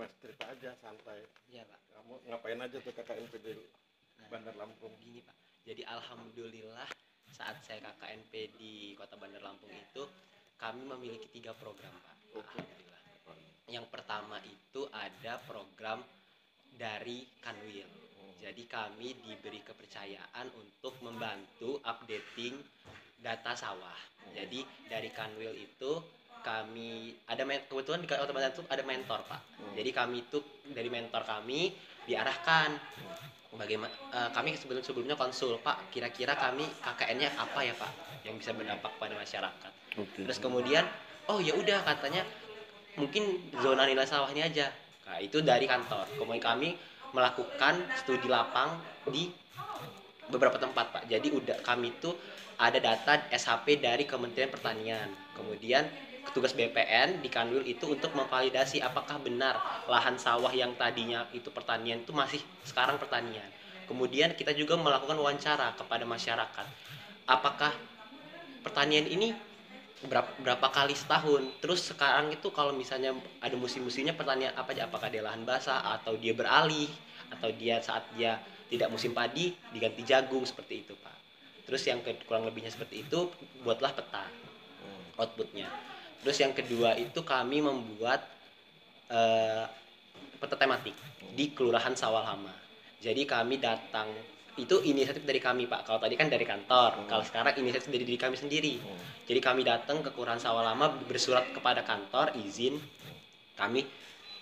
Mas, cerita aja santai. Iya Pak. Kamu ngapain aja tuh KKNP di Bandar Lampung? Gini Pak, jadi alhamdulillah saat saya KKNP di Kota Bandar Lampung itu kami memiliki 3 program Pak. Alhamdulillah. Yang pertama itu ada program dari Kanwil. Jadi kami diberi kepercayaan untuk membantu updating data sawah. Jadi dari Kanwil itu kami ada kebetulan di Kota Bandar itu ada mentor Pak. Jadi kami itu dari mentor kami diarahkan bagaimana kami sebelumnya konsul Pak, kira-kira kami KKN-nya apa ya Pak yang bisa berdampak pada masyarakat. Terus kemudian oh ya udah katanya mungkin zona nilai sawahnya aja. Nah, itu dari kantor. Kemudian kami melakukan studi lapang di beberapa tempat Pak. Jadi udah kami itu ada data SHP dari Kementerian Pertanian. Kemudian petugas BPN di Kanwil itu untuk memvalidasi apakah benar lahan sawah yang tadinya itu pertanian itu masih sekarang pertanian. Kemudian kita juga melakukan wawancara kepada masyarakat. Apakah pertanian ini berapa kali setahun? Terus sekarang itu kalau misalnya ada musim-musimnya pertanian apa aja? Apakah dia lahan basah atau dia beralih atau dia saat dia tidak musim padi diganti jagung seperti itu Pak. Terus yang kurang lebihnya seperti itu buatlah peta outputnya. Terus yang kedua itu kami membuat peta tematik di Kelurahan Sawah Lama. Jadi kami datang, itu inisiatif dari kami Pak. Kalau tadi kan dari kantor, kalau sekarang inisiatif dari diri kami sendiri. Jadi kami datang ke Kelurahan Sawah Lama bersurat kepada kantor izin kami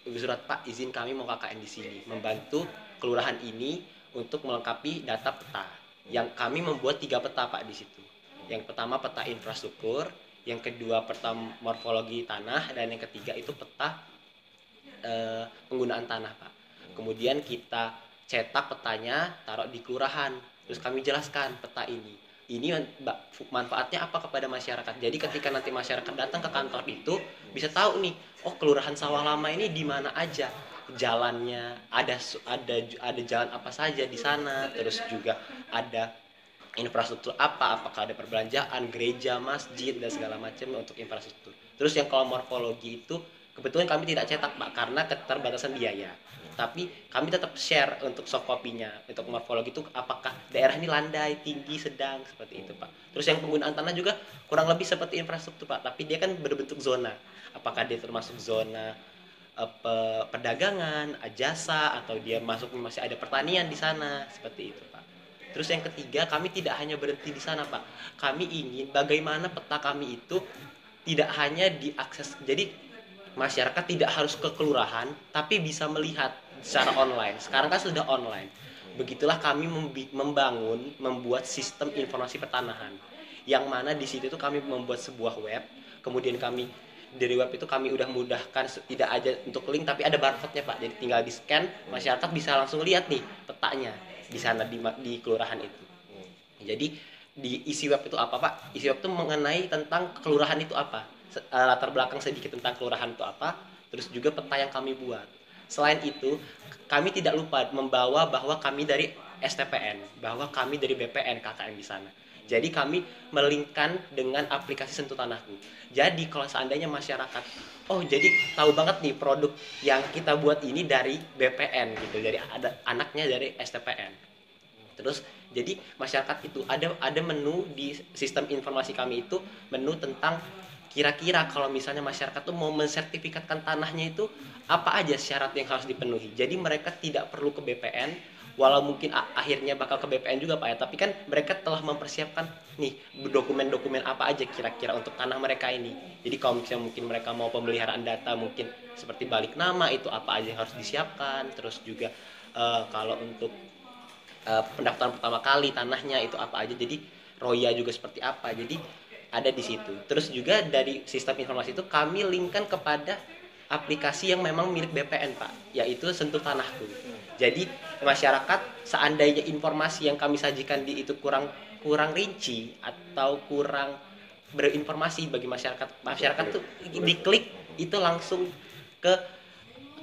bersurat Pak izin kami mau KKN di sini membantu kelurahan ini untuk melengkapi data peta. Yang kami membuat 3 peta Pak di situ. Yang pertama peta infrastruktur, yang kedua peta morfologi tanah, dan yang ketiga itu peta penggunaan tanah Pak. Kemudian kita cetak petanya, taruh di kelurahan, terus kami jelaskan peta ini manfaatnya apa kepada masyarakat. Jadi ketika nanti masyarakat datang ke kantor itu bisa tahu nih, oh Kelurahan Sawah Lama ini di mana aja jalannya, ada jalan apa saja di sana, terus juga ada infrastruktur apakah ada perbelanjaan, gereja, masjid dan segala macam untuk infrastruktur. Terus yang kalau morfologi itu kebetulan kami tidak cetak Pak karena keterbatasan biaya. Tapi kami tetap share untuk soft copy-nya. Untuk morfologi itu apakah daerah ini landai, tinggi, sedang, seperti itu Pak. Terus yang penggunaan tanah juga kurang lebih seperti infrastruktur Pak, tapi dia kan berbentuk zona. Apakah dia termasuk zona perdagangan, jasa, atau dia masih ada pertanian di sana, seperti itu Pak. Terus yang ketiga, kami tidak hanya berhenti di sana Pak. Kami ingin bagaimana peta kami itu tidak hanya diakses. Jadi masyarakat tidak harus ke kelurahan, tapi bisa melihat secara online. Sekarang kan sudah online. Begitulah kami membuat sistem informasi pertanahan. Yang mana di situ itu kami membuat sebuah web. Kemudian kami dari web itu kami udah mudahkan tidak aja untuk link, tapi ada barcode-nya Pak. Jadi tinggal di scan, masyarakat bisa langsung lihat nih petanya di sana di kelurahan itu. Jadi di isi web itu apa Pak? Isi web itu mengenai tentang kelurahan itu apa, latar belakang sedikit tentang kelurahan itu apa, terus juga peta yang kami buat. Selain itu, kami tidak lupa membawa bahwa kami dari STPN, bahwa kami dari BPN KKN di sana. Jadi kami melingkan dengan aplikasi Sentuh Tanahku. Jadi kalau seandainya masyarakat, oh jadi tahu banget nih produk yang kita buat ini dari BPN gitu, dari ada anaknya dari STPN. Terus jadi masyarakat itu ada menu di sistem informasi kami itu, menu tentang kira-kira kalau misalnya masyarakat tuh mau mensertifikatkan tanahnya itu apa aja syarat yang harus dipenuhi. Jadi mereka tidak perlu ke BPN, walau mungkin akhirnya bakal ke BPN juga Pak ya, tapi kan mereka telah mempersiapkan nih dokumen-dokumen apa aja kira-kira untuk tanah mereka ini. Jadi kalau misalnya mungkin mereka mau pemeliharaan data mungkin seperti balik nama itu apa aja yang harus disiapkan. Terus juga kalau untuk pendaftaran pertama kali tanahnya itu apa aja, jadi roya juga seperti apa, jadi ada di situ. Terus juga dari sistem informasi itu kami linkkan kepada aplikasi yang memang milik BPN Pak, yaitu Sentuh Tanahku. Jadi masyarakat seandainya informasi yang kami sajikan di itu kurang rinci atau kurang berinformasi bagi masyarakat tuh diklik itu langsung ke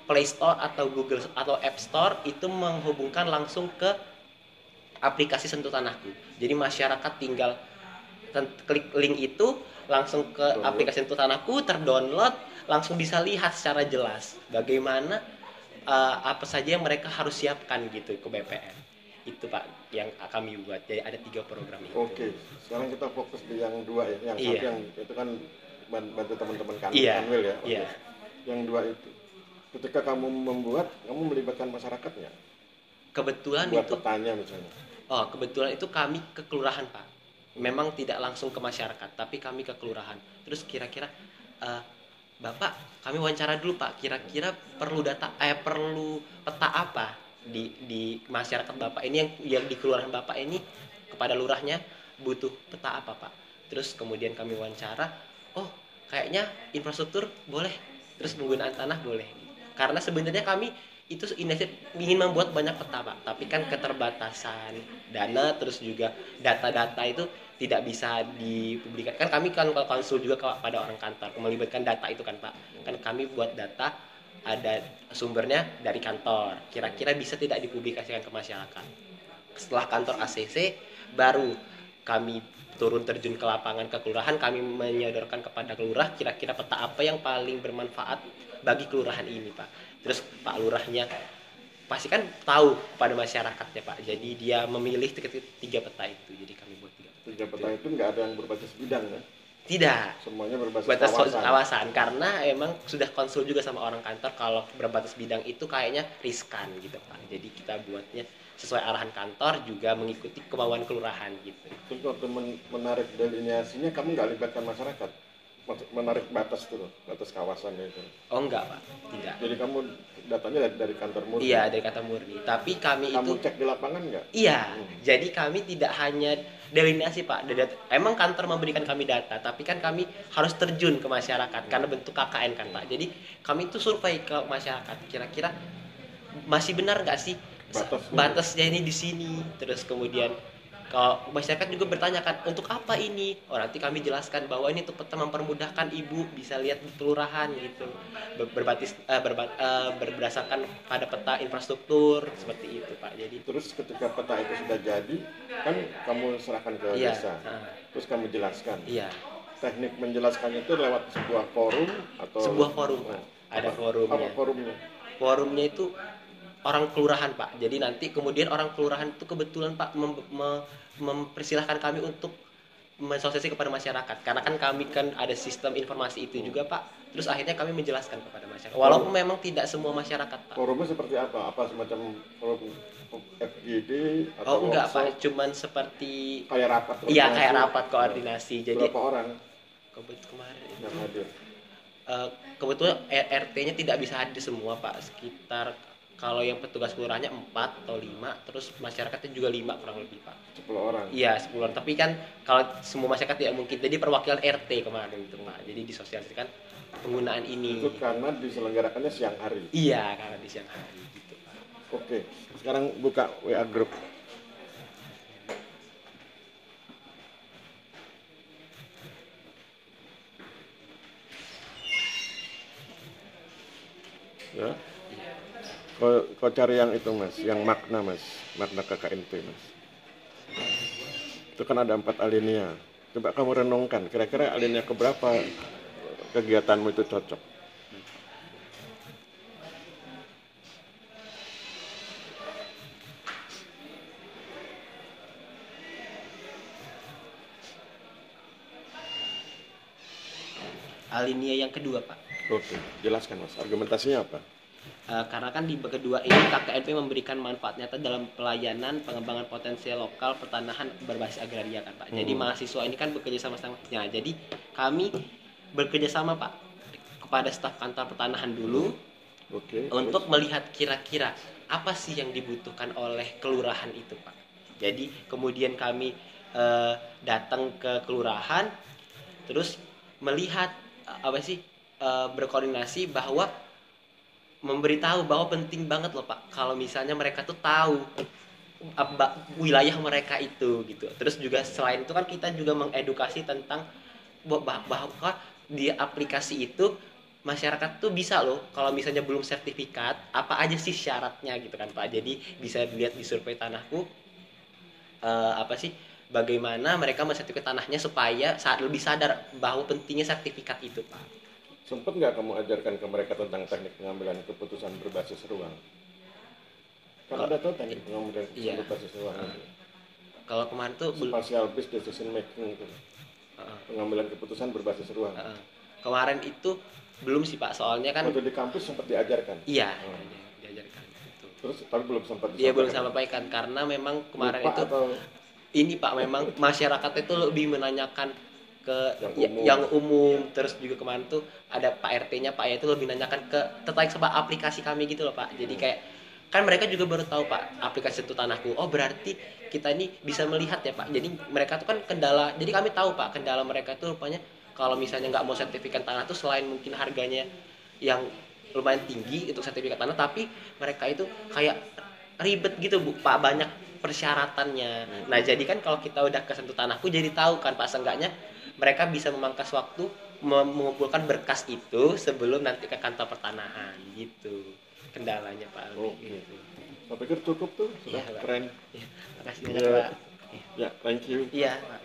Play Store atau Google atau App Store, itu menghubungkan langsung ke aplikasi Sentuh Tanahku. Jadi masyarakat tinggal klik link itu langsung ke aplikasi Sentuh Tanahku, terdownload, langsung bisa lihat secara jelas bagaimana apa saja yang mereka harus siapkan gitu ke BPN. Itu Pak yang kami buat. Jadi ada 3 program itu. Oke, sekarang kita fokus di yang 2 ya. Yang Iya. satu yang itu kan bantu teman-teman Iya. Kanwil ya. Oke. Iya. Yang 2 itu, ketika kamu membuat, kamu melibatkan masyarakatnya. Kebetulan Buat itu petanya misalnya. kebetulan itu kami ke kelurahan Pak. Memang tidak langsung ke masyarakat, tapi kami ke kelurahan. Terus kira-kira Bapak, kami wawancara dulu Pak. Kira-kira perlu perlu peta apa di masyarakat Bapak ini yang di kelurahan Bapak ini, kepada lurahnya butuh peta apa Pak? Terus kemudian kami wawancara, oh kayaknya infrastruktur boleh, terus penggunaan tanah boleh. Karena sebenarnya kami itu ingin membuat banyak peta Pak, tapi kan keterbatasan dana, terus juga data-data itu tidak bisa dipublikasikan. Kan kami kan konsul juga kepada orang kantor, melibatkan data itu kan Pak. Kan kami buat data, ada sumbernya dari kantor. Kira-kira bisa tidak dipublikasikan ke masyarakat. Setelah kantor ACC, baru kami turun terjun ke lapangan ke kelurahan, kami menyodorkan kepada kelurah kira-kira peta apa yang paling bermanfaat bagi kelurahan ini Pak. Terus Pak Lurahnya pasti kan tahu pada masyarakatnya Pak. Jadi dia memilih 3 peta itu. Jadi kami buat 3 peta itu nggak ada yang berbasis bidang ya? Tidak. Semuanya berbasis Batas kawasan. kawasan, karena emang sudah konsul juga sama orang kantor kalau berbatas bidang itu kayaknya riskan gitu Pak. Jadi kita buatnya sesuai arahan kantor, juga mengikuti kemauan kelurahan gitu. Terus waktu menarik delineasinya, kamu nggak libatkan masyarakat? Menarik batas kawasannya itu? Oh enggak Pak, tidak. Jadi kamu datanya dari kantor murni? Iya, dari kata murni. Tapi kami Kamu itu cek di lapangan nggak? iya, jadi kami tidak hanya delineasi Pak. Emang kantor memberikan kami data, tapi kan kami harus terjun ke masyarakat karena bentuk KKN kan Pak. Jadi kami itu survei ke masyarakat. Kira-kira masih benar nggak sih batasnya ini di sini? Terus kemudian kalau masyarakat juga bertanya kan, untuk apa ini? Oh nanti kami jelaskan bahwa ini untuk mempermudahkan ibu bisa lihat di kelurahan gitu, berdasarkan pada peta infrastruktur seperti itu Pak. Jadi Terus ketika peta itu sudah jadi, kan kamu serahkan ke iya, desa, terus kamu jelaskan. iya, Teknik menjelaskannya itu lewat sebuah forum atau? sebuah forum Pak. Ada forumnya. Apa forumnya? Forumnya itu orang kelurahan Pak. Jadi nanti kemudian orang kelurahan itu kebetulan Pak mempersilahkan kami untuk mensosialisasi kepada masyarakat. Karena kan kami kan ada sistem informasi itu juga Pak. Terus akhirnya kami menjelaskan kepada masyarakat. Walaupun memang tidak semua masyarakat Pak. Forumnya seperti apa? Apa semacam forum FGD atau Oh enggak workshop? Pak, cuman seperti Kayak rapat? iya koordinasi? kayak rapat koordinasi. Jadi Berapa orang kemarin yang hadir? kebetulan RT-nya tidak bisa hadir semua Pak. Sekitar kalau yang petugas kelurahannya 4 atau 5, terus masyarakatnya juga 5 kurang lebih Pak. 10 orang? Iya 10 orang, tapi kan kalau semua masyarakat tidak mungkin, jadi perwakilan RT kemarin itu Pak. Jadi disosialisasikan penggunaan ini. Itu karena diselenggarakannya siang hari? Iya, karena di siang hari gitu Pak. Oke, sekarang buka WA Group. Ya. Kau cari yang itu Mas, yang makna Mas, makna KKNP Mas. Itu kan ada 4 alinea. Coba kamu renungkan, kira-kira alinea keberapa kegiatanmu itu cocok? Alinea yang kedua Pak. Oke, jelaskan Mas, argumentasinya apa? Karena kan di kedua ini KKNP memberikan manfaat nyata dalam pelayanan pengembangan potensial lokal pertanahan berbasis agraria kan Pak. Jadi mahasiswa ini kan bekerja sama-sama. Nah, jadi kami bekerja sama Pak kepada staf kantor pertanahan dulu. Oke. Untuk melihat kira-kira apa sih yang dibutuhkan oleh kelurahan itu Pak. Jadi kemudian kami datang ke kelurahan, terus melihat berkoordinasi bahwa memberitahu bahwa penting banget loh Pak kalau misalnya mereka tuh tahu wilayah mereka itu gitu. Terus juga selain itu kan kita juga mengedukasi tentang bahwa di aplikasi itu masyarakat tuh bisa loh kalau misalnya belum sertifikat apa aja sih syaratnya gitu kan Pak. Jadi bisa dilihat di survei tanahku bagaimana mereka mensertifikasi tanahnya supaya saat lebih sadar bahwa pentingnya sertifikat itu Pak. Sempet nggak kamu ajarkan ke mereka tentang teknik pengambilan keputusan berbasis ruang? Kan ada tuh teknik pengambilan keputusan Iya. berbasis ruang itu. Kalau kemarin tuh Spatial based decision making itu. Heeh. Pengambilan keputusan berbasis ruang. Heeh. Kemarin itu belum sih Pak, soalnya kan Waktu di kampus sempat diajarkan. iya Oh. diajarkan gitu. Terus tapi belum sempat Dia belum disampaikan. sampaikan karena memang kemarin Lupa itu atau ini Pak, memang masyarakat itu lebih menanyakan ke Yang umum. yang umum. Terus juga kemarin tuh ada Pak RT-nya, Pak ya itu lebih nanyakan ke tertarik sama aplikasi kami gitu loh Pak. Jadi kayak kan mereka juga baru tahu Pak aplikasi itu tanahku. Oh berarti kita ini bisa melihat ya Pak. Jadi mereka tuh kan kendala. Jadi kami tahu Pak kendala mereka tuh rupanya kalau misalnya nggak mau sertifikat tanah tuh selain mungkin harganya yang lumayan tinggi untuk sertifikat tanah, tapi mereka itu kayak ribet gitu Bu Pak, banyak persyaratannya. Nah jadi kan kalau kita udah kesentuh tanahku jadi tahu kan Pak, seenggaknya mereka bisa memangkas waktu mengumpulkan berkas itu sebelum nanti ke kantor pertanahan gitu kendalanya Pak. Oke. Gitu. Saya pikir cukup tuh, sudah Iya, Pak. keren. Ya, makasih banyak Ya. Pak. Ya, thank you. Iya Pak.